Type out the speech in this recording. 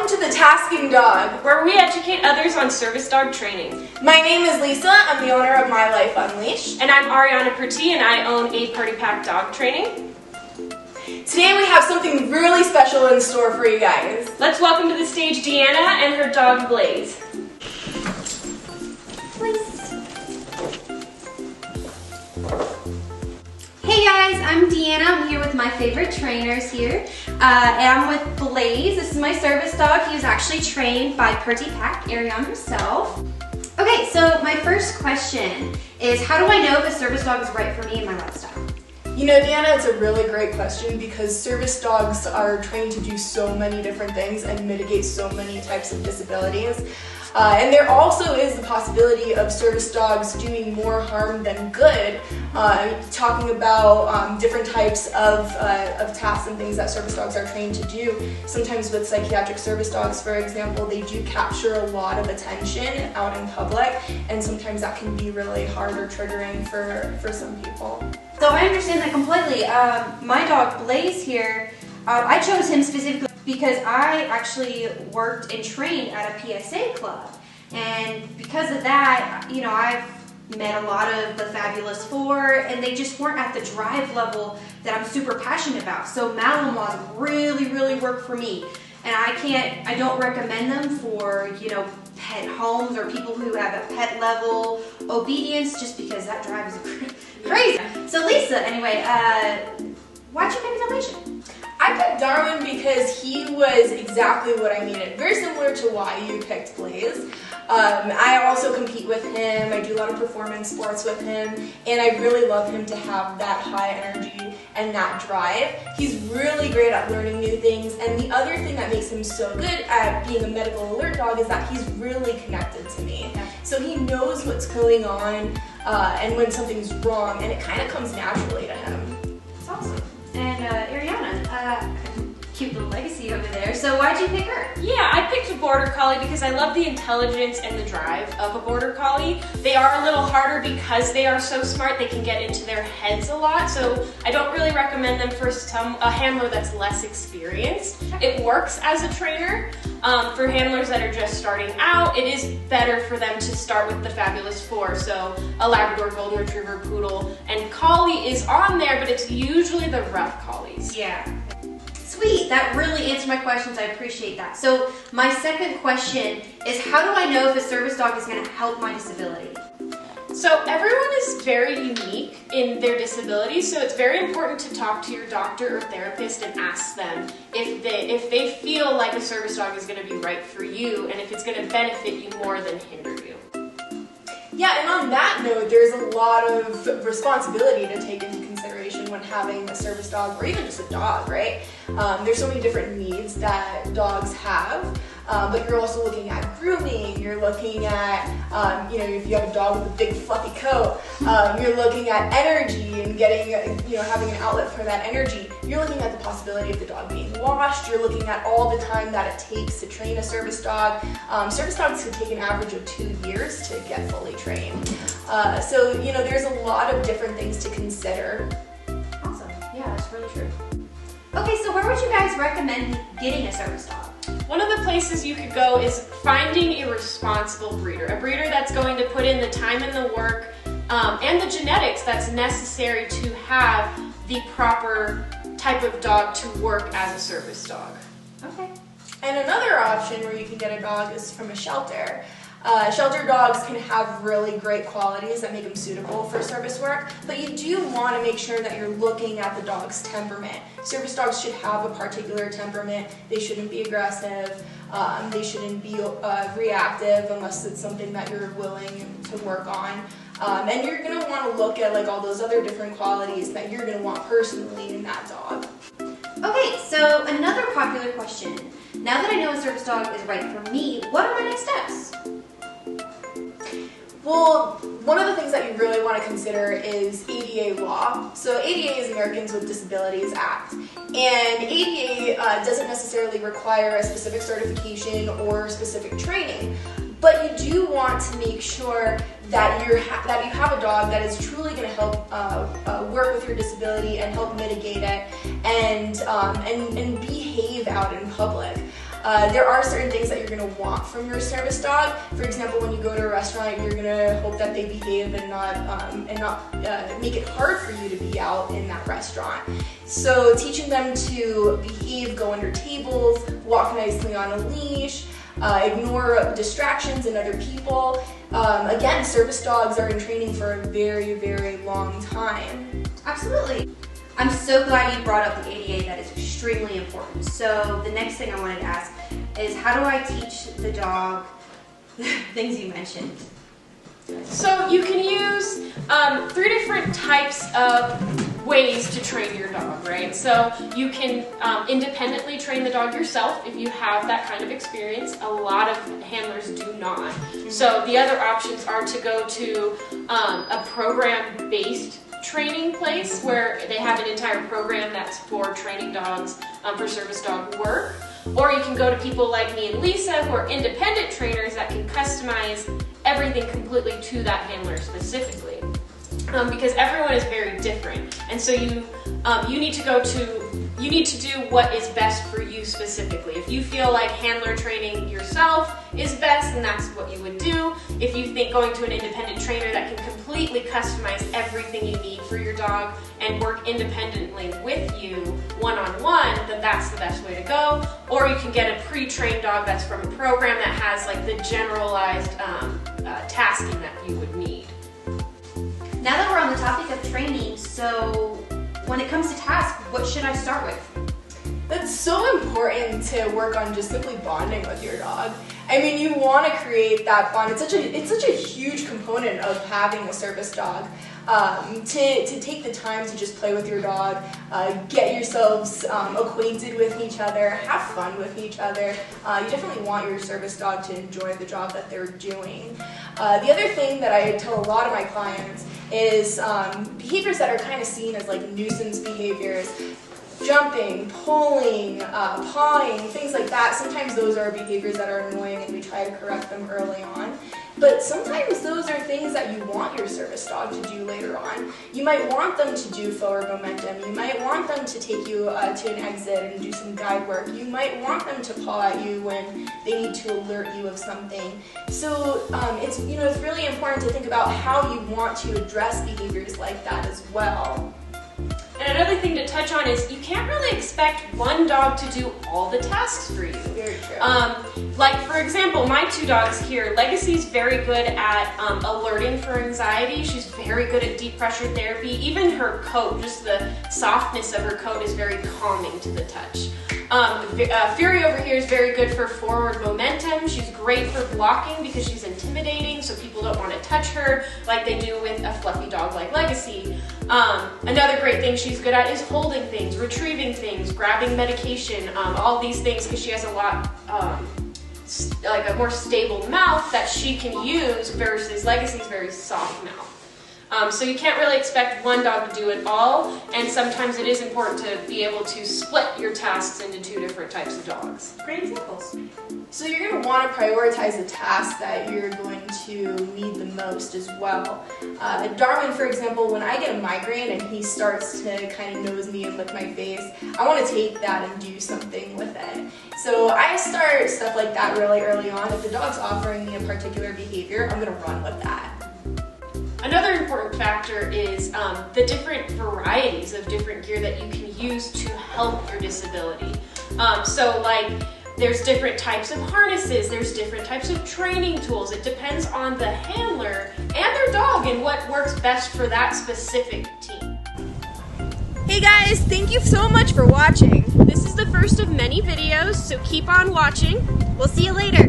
to the Tasking Dog, where we educate others on service dog training. My name is Lisa. I'm the owner of My Life Unleashed. And I'm Ariana and I own a Party Pack Dog Training. Today we have something really special in store for you guys. Let's welcome to the stage Deanna and her dog Blaze. Hey guys, I'm Deanna. I'm here with my favorite trainers here. And I'm with Blaze. This is my service dog. He was actually trained by Party Pack, Ariana herself. Okay, so my first question is, how do I know if a service dog is right for me and my lifestyle? You know, Deanna, it's a really great question because service dogs are trained to do so many different things and mitigate so many types of disabilities. And there also is the possibility of service dogs doing more harm than good. Talking about different types of tasks and things that service dogs are trained to do. Sometimes with psychiatric service dogs, for example, they do capture a lot of attention out in public, and sometimes that can be really hard or triggering for some people. So I understand that completely. My dog Blaze here, I chose him specifically because I actually worked and trained at a PSA club, and because of that, you know, I've met a lot of the Fabulous Four, and they just weren't at the drive level that I'm super passionate about. So Malinois really work for me, and I don't recommend them for, you know, pet homes or people who have a pet level obedience, just because that drive is crazy. So Lisa, anyway, why'd you pick a Dalmatian? I picked Darwin because he was exactly what I needed. Very similar to why you picked Blaze. I also compete with him, I do a lot of performance sports with him, and I really love him to have that high energy and that drive. He's really great at learning new things, and the other thing that makes him so good at being a medical alert dog is that he's really connected to me. So he knows what's going on and when something's wrong, and it kind of comes naturally to him. That's awesome. And Ariana, cute little legacy over there. So why'd you pick her? Yeah, I picked a Border Collie because I love the intelligence and the drive of a Border Collie. They are a little harder because they are so smart. They can get into their heads a lot, so I don't really recommend them for a handler that's less experienced. It works as a trainer. For handlers that are just starting out, it is better for them to start with the Fabulous Four, so a Labrador, Golden Retriever, Poodle, and Collie is on there, but it's usually the rough Collies. Yeah. Sweet, that really answered my questions. I appreciate that. So my second question is, how do I know if a service dog is going to help my disability? So everyone is very unique in their disability, so it's very important to talk to your doctor or therapist and ask them if they feel like a service dog is going to be right for you and if it's going to benefit you more than hinder you. Yeah, and on that note, there's a lot of responsibility to take into consideration when having a service dog or even just a dog, right? There's so many different needs that dogs have, but you're also looking at grooming, you're looking at, you know, if you have a dog with a big fluffy coat, you're looking at energy and getting, you know, having an outlet for that energy. You're looking at the possibility of the dog being washed, you're looking at all the time that it takes to train a service dog. Service dogs can take an average of 2 years to get fully trained. So, you know, there's a lot of different things to consider. Awesome. Yeah, that's really true. Okay, so where would you guys recommend getting a service dog? One of the places you could go is finding a responsible breeder. A breeder that's going to put in the time and the work and the genetics that's necessary to have the proper type of dog to work as a service dog. Okay. And another option where you can get a dog is from a shelter. Shelter dogs can have really great qualities that make them suitable for service work, but you do want to make sure that you're looking at the dog's temperament. Service dogs should have a particular temperament. They shouldn't be aggressive. They shouldn't be reactive unless it's something that you're willing to work on. And you're going to want to look at like all those other different qualities that you're going to want personally in that dog. Okay, so another popular question. Now that I know a service dog is right for me, what are my next steps? Well, one of the things that you really want to consider is ADA law. So ADA is Americans with Disabilities Act, and ADA doesn't necessarily require a specific certification or specific training, but you do want to make sure that you have a dog that is truly going to help work with your disability and help mitigate it and behave out in public. There are certain things that you're going to want from your service dog. For example, when you go to a restaurant, you're going to hope that they behave and not make it hard for you to be out in that restaurant. So teaching them to behave, go under tables, walk nicely on a leash, ignore distractions and other people. Again, service dogs are in training for a very, very long time. Absolutely. I'm so glad you brought up the ADA. That is extremely important. So the next thing I wanted to ask is, how do I teach the dog the things you mentioned? So you can use 3 different types of ways to train your dog, right? So you can independently train the dog yourself if you have that kind of experience. A lot of handlers do not. So the other options are to go to a program-based training place where they have an entire program that's for training dogs for service dog work. Or you can go to people like me and Lisa who are independent trainers that can customize everything completely to that handler specifically. Because everyone is very different, and so you need to do what is best for you specifically. If you feel like handler training yourself is best, then that's what you would do. If you think going to an independent trainer that can completely customize everything you need for your dog and work independently with you one-on-one, then that's the best way to go. Or you can get a pre-trained dog that's from a program that has like the generalized tasking that you would need. Now that we're on the topic of training, so when it comes to tasks, what should I start with? That's so important to work on just simply bonding with your dog. I mean, you want to create that bond. It's such a huge component of having a service dog. To take the time to just play with your dog, get yourselves acquainted with each other, have fun with each other. You definitely want your service dog to enjoy the job that they're doing. The other thing that I tell a lot of my clients is behaviors that are kind of seen as like nuisance behaviors. Jumping, pulling, pawing, things like that. Sometimes those are behaviors that are annoying and we try to correct them early on. But sometimes those are things that you want your service dog to do later on. You might want them to do forward momentum. You might want them to take you to an exit and do some guide work. You might want them to paw at you when they need to alert you of something. So it's really important to think about how you want to address behaviors like that as well. And another thing to touch on is you can't really expect one dog to do all the tasks for you. Very true. Like for example, my 2 dogs here, Legacy's very good at alerting for anxiety. She's very good at deep pressure therapy. Even her coat, just the softness of her coat is very calming to the touch. Fury over here is very good for forward momentum. She's great for blocking because she's intimidating, so people don't want to touch her like they do with a fluffy dog like Legacy. Another great thing she's good at is holding things, retrieving things, grabbing medication, all these things, because she has a lot, like a more stable mouth that she can use versus Legacy's very soft mouth. So you can't really expect one dog to do it all, and sometimes it is important to be able to split your tasks into 2 different types of dogs. Great examples. So you're going to want to prioritize the tasks that you're going to need the most as well. Darwin, for example, when I get a migraine and he starts to kind of nose me and lick my face, I want to take that and do something with it. So I start stuff like that really early on. If the dog's offering me a particular behavior, I'm going to run with that. Another important factor is the different varieties of different gear that you can use to help your disability. So like there's different types of harnesses, there's different types of training tools. It depends on the handler and their dog and what works best for that specific team. Hey guys, thank you so much for watching. This is the first of many videos, so keep on watching. We'll see you later.